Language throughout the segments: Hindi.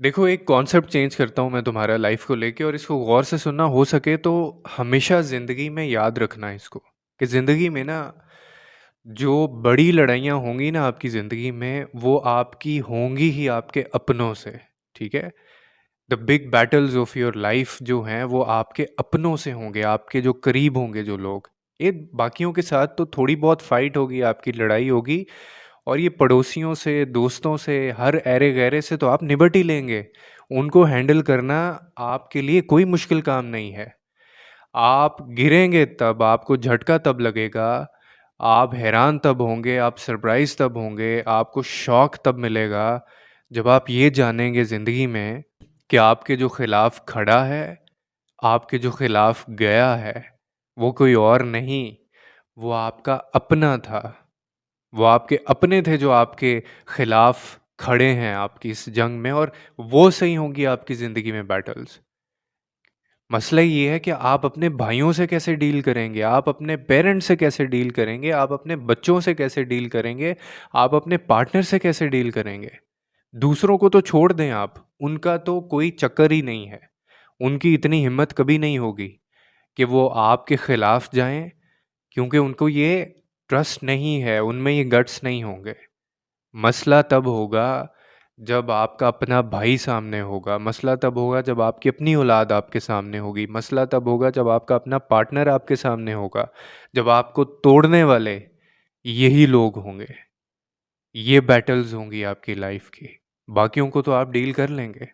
देखो, एक कॉन्सेप्ट चेंज करता हूँ मैं तुम्हारा लाइफ को लेके और इसको गौर से सुनना, हो सके तो हमेशा ज़िंदगी में याद रखना इसको, कि ज़िंदगी में ना जो बड़ी लड़ाइयाँ होंगी ना आपकी ज़िंदगी में, वो आपकी होंगी ही आपके अपनों से, ठीक है? The big battles of your life जो हैं वो आपके अपनों से होंगे, आपके जो करीब होंगे जो लोग। ये बाकियों के साथ तो थोड़ी बहुत फाइट होगी, आपकी लड़ाई होगी, और ये पड़ोसियों से, दोस्तों से, हर ऐरे-गैरे से तो आप निपट ही लेंगे। उनको हैंडल करना आपके लिए कोई मुश्किल काम नहीं है। आप गिरेंगे तब, आपको झटका तब लगेगा, आप हैरान तब होंगे, आप सरप्राइज़ तब होंगे, आपको शॉक तब मिलेगा, जब आप ये जानेंगे ज़िंदगी में कि आपके जो खिलाफ खड़ा है, आपके जो खिलाफ गया है, वो कोई और नहीं, वो आपका अपना था। वो आपके अपने थे जो आपके खिलाफ खड़े हैं आपकी इस जंग में, और वो सही होंगी आपकी ज़िंदगी में बैटल्स। मसला ये है कि आप अपने भाइयों से कैसे डील करेंगे, आप अपने पेरेंट्स से कैसे डील करेंगे, आप अपने बच्चों से कैसे डील करेंगे, आप अपने पार्टनर से कैसे डील करेंगे। दूसरों को तो छोड़ दें आप, उनका तो कोई चक्कर ही नहीं है। उनकी इतनी हिम्मत कभी नहीं होगी कि वो आपके खिलाफ जाएं, क्योंकि उनको ये ट्रस्ट नहीं है, उनमें ये गट्स नहीं होंगे। मसला तब होगा जब आपका अपना भाई सामने होगा, मसला तब होगा जब आपकी अपनी औलाद आपके सामने होगी, मसला तब होगा जब आपका अपना पार्टनर आपके सामने होगा, जब आपको तोड़ने वाले यही लोग होंगे। ये बैटल्स होंगी आपकी लाइफ की। बाकियों को तो आप डील कर लेंगे।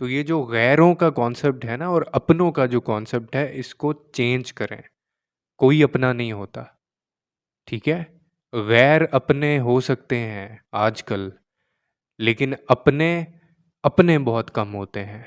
तो ये जो गैरों का कॉन्सेप्ट है ना और अपनों का जो कॉन्सेप्ट है, इसको चेंज करें। कोई अपना नहीं होता, ठीक है? गैर अपने हो सकते हैं आजकल, लेकिन अपने अपने बहुत कम होते हैं।